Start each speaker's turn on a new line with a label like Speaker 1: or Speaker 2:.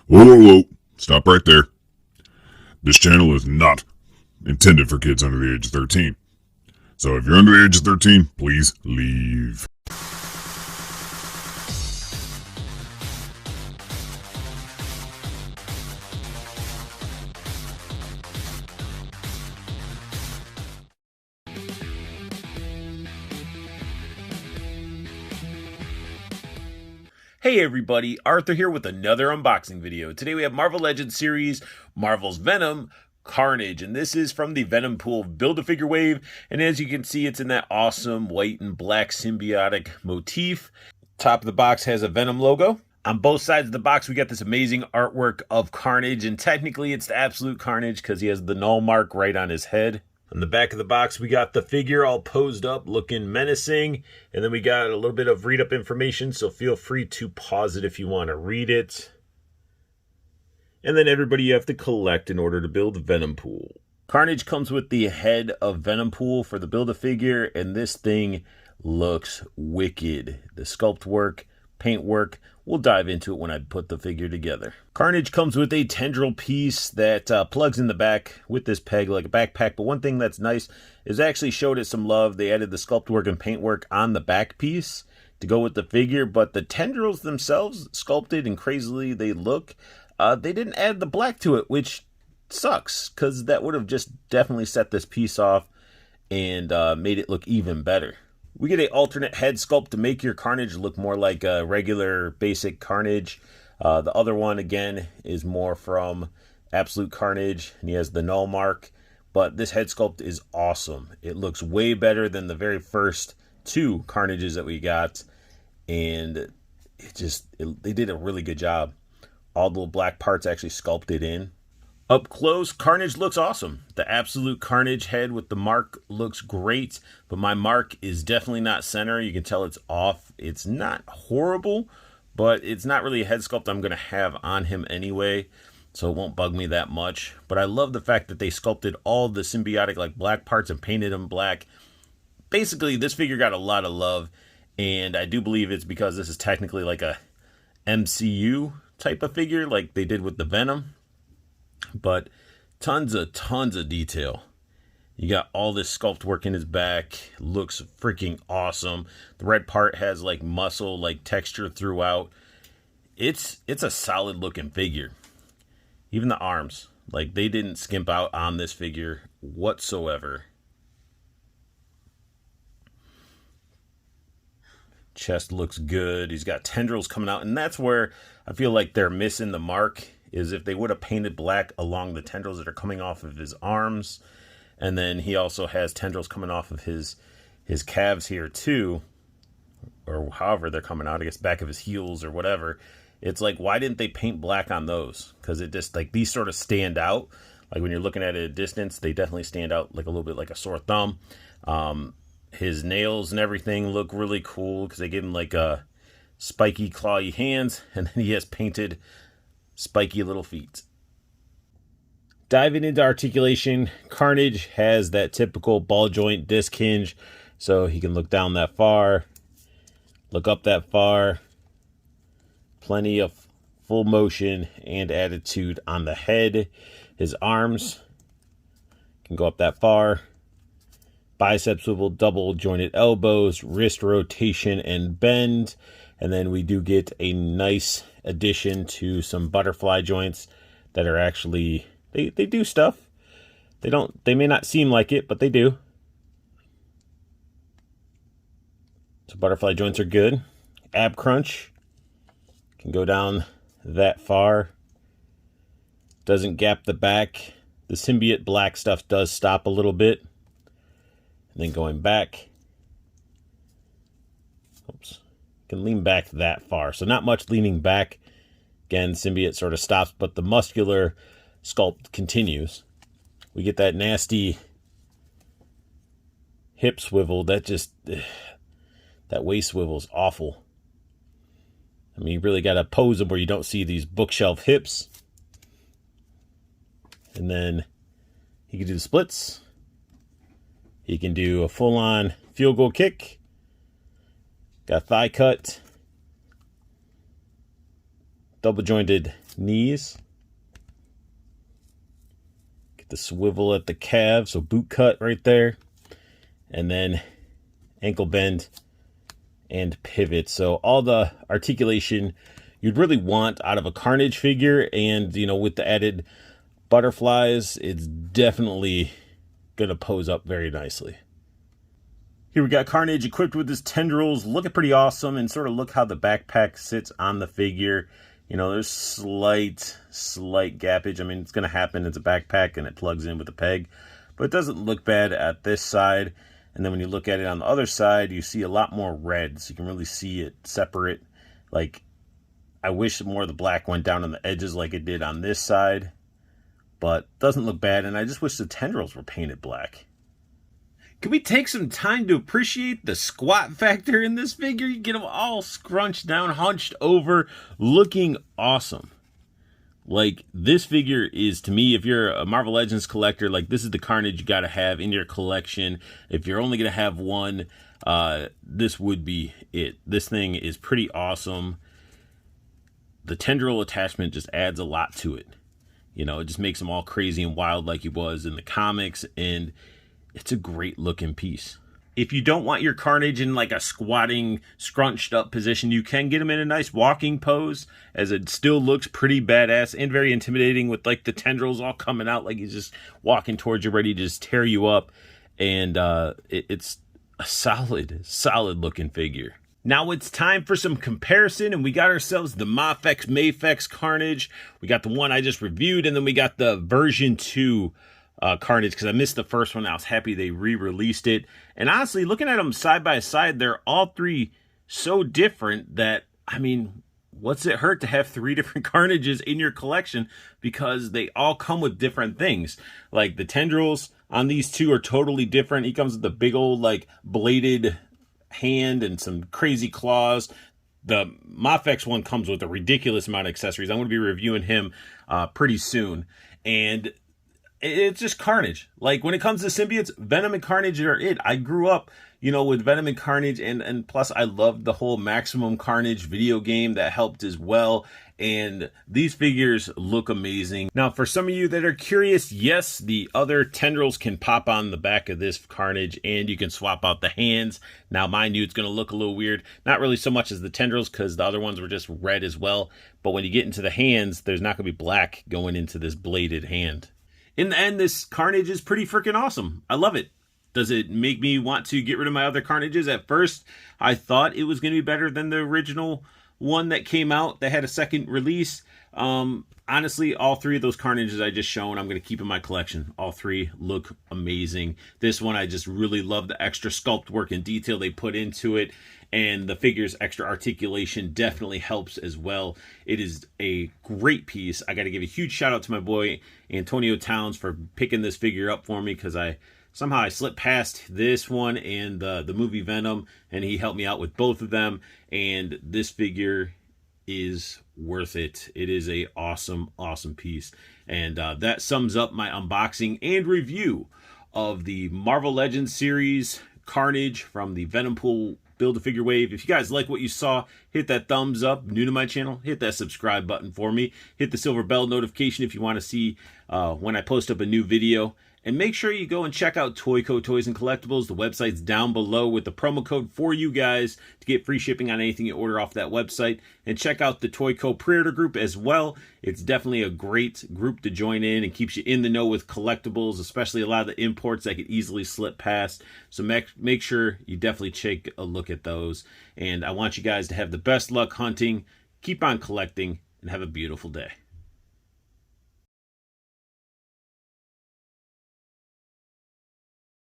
Speaker 1: Whoa, whoa, whoa. Stop right there. This channel is not intended for kids under the age of 13. So if you're under the age of 13, please leave.
Speaker 2: Hey everybody, Arthur here with another unboxing video. Today we have Marvel Legends series, Marvel's Venom, Carnage, and this is from the Venompool Build-A-Figure wave, and as you can see it's in that awesome white and black symbiotic motif. Top of the box has a Venom logo. On both sides of the box we got this amazing artwork of Carnage, and technically it's the absolute Carnage because he has the null mark right on his head. On the back of the box, we got the figure all posed up, looking menacing. And then we got a little bit of read-up information, so feel free to pause it if you want to read it. And then everybody you have to collect in order to build Venompool. Carnage comes with the head of Venompool for the Build-A-Figure, and this thing looks wicked. The sculpt work, paint work, we'll dive into it when I put the figure together. Carnage comes with a tendril piece that plugs in the back with this peg like a backpack. But one thing that's nice is they actually showed it some love. They added the sculpt work and paint work on the back piece to go with the figure. But the tendrils themselves, sculpted and crazily they look, they didn't add the black to it, which sucks because that would have just definitely set this piece off and made it look even better. We get an alternate head sculpt to make your Carnage look more like a regular basic Carnage. The other one, again, is more from Absolute Carnage, and he has the null mark. But this head sculpt is awesome. It looks way better than the very first two Carnages that we got. And they did a really good job. All the little black parts actually sculpted in. Up close, Carnage looks awesome. The Absolute Carnage head with the mark looks great, but my mark is definitely not center. You can tell it's off. It's not horrible, but it's not really a head sculpt I'm going to have on him anyway, so it won't bug me that much. But I love the fact that they sculpted all the symbiotic like black parts and painted them black. Basically, this figure got a lot of love, and I do believe it's because this is technically like a MCU type of figure like they did with the Venom. But tons of detail. You got all this sculpt work in his back. Looks freaking awesome. The red part has like muscle, like texture throughout. It's a solid looking figure. Even the arms, like they didn't skimp out on this figure whatsoever. Chest looks good. He's got tendrils coming out, and that's where I feel like they're missing the mark. Is if they would have painted black along the tendrils that are coming off of his arms. And then he also has tendrils coming off of his calves here too. Or however they're coming out, I guess back of his heels or whatever. It's like, why didn't they paint black on those? Because it just, like, these sort of stand out. Like when you're looking at it at a distance, they definitely stand out like a little bit like a sore thumb. His nails and everything look really cool because they give him like a spiky, clawy hands. And then he has painted spiky little feet. Diving into articulation, Carnage has that typical ball joint disc hinge, so he can look down that far, look up that far. Plenty of full motion and attitude on the head. His arms can go up that far. Bicep swivel, double jointed elbows, wrist rotation and bend. And then we do get a nice addition to some butterfly joints that are actually, they do stuff. They may not seem like it, but they do. So butterfly joints are good. Ab crunch can go down that far. Doesn't gap the back. The symbiote black stuff does stop a little bit. And then going back. Oops. Can lean back that far, so not much leaning back. Again, symbiote sort of stops, but the muscular sculpt continues. We get that nasty hip swivel. That waist swivel is awful. I mean, you really got to pose them where you don't see these bookshelf hips. And then he can do the splits. He can do a full-on field goal kick. Got thigh cut. double jointed knees. Get the swivel at the calves, so boot cut right there. And then ankle bend and pivot. So all the articulation you'd really want out of a Carnage figure, and you know, with the added butterflies, it's definitely gonna pose up very nicely. Here we got Carnage equipped with his tendrils, looking pretty awesome, and sort of look how the backpack sits on the figure. You know, there's slight gappage. I mean, it's gonna happen. It's a backpack and it plugs in with a peg, but it doesn't look bad at this side. And then when you look at it on the other side, you see a lot more red, so you can really see it separate. Like, I wish more of the black went down on the edges like it did on this side, but doesn't look bad. And I just wish the tendrils were painted black. Can we take some time to appreciate the squat factor in this figure? You get them all scrunched down, hunched over, looking awesome. Like, this figure is, to me, if you're a Marvel Legends collector, like, this is the Carnage you got to have in your collection. If you're only going to have one, this would be it. This thing is pretty awesome. The tendril attachment just adds a lot to it. You know, it just makes him all crazy and wild like he was in the comics, and it's a great looking piece. If you don't want your Carnage in like a squatting, scrunched up position, you can get him in a nice walking pose, as it still looks pretty badass and very intimidating with like the tendrils all coming out like he's just walking towards you, ready to just tear you up. And it's a solid looking figure. Now it's time for some comparison, and we got ourselves the Mayfix Carnage. We got the one I just reviewed, and then we got the version 2 Carnage, because I missed the first one. I was happy they re-released it. And honestly, looking at them side by side, they're all three so different that, I mean, what's it hurt to have 3 different Carnages in your collection, because they all come with different things. Like the tendrils on these two are totally different. He comes with the big old like bladed hand and some crazy claws. The Mayfix one comes with a ridiculous amount of accessories. I'm going to be reviewing him pretty soon. And it's just Carnage. Like, when it comes to symbiotes, Venom and Carnage are it. I grew up, you know, with Venom and Carnage, and plus I loved the whole Maximum Carnage video game that helped as well. And these figures look amazing. Now, for some of you that are curious, yes, the other tendrils can pop on the back of this Carnage, and you can swap out the hands. Now, mind you, it's going to look a little weird. Not really so much as the tendrils, because the other ones were just red as well. But when you get into the hands, there's not going to be black going into this bladed hand. In the end, this Carnage is pretty freaking awesome. I love it. Does it make me want to get rid of my other Carnages? At first, I thought it was going to be better than the original one that came out that had a second release. Honestly, all 3 of those Carnages I just shown, I'm going to keep in my collection. All 3 look amazing. This one, I just really love the extra sculpt work and detail they put into it. And the figure's extra articulation definitely helps as well. It is a great piece. I got to give a huge shout out to my boy Antonio Towns for picking this figure up for me, because somehow I slipped past this one and the movie Venom, and he helped me out with both of them. And this figure is worth it. It is a awesome piece. And that sums up my unboxing and review of the Marvel Legends series Carnage from the Venompool Build-A-Figure Wave. If you guys like what you saw, hit that thumbs up. New to my channel, hit that subscribe button for me. Hit the silver bell notification if you want to see when I post up a new video. And make sure you go and check out Toyco Toys and Collectibles. The website's down below with the promo code for you guys to get free shipping on anything you order off that website. And check out the Toyco Preorder group as well. It's definitely a great group to join in and keeps you in the know with collectibles, especially a lot of the imports that could easily slip past. So make sure you definitely take a look at those. And I want you guys to have the best luck hunting, keep on collecting, and have a beautiful day.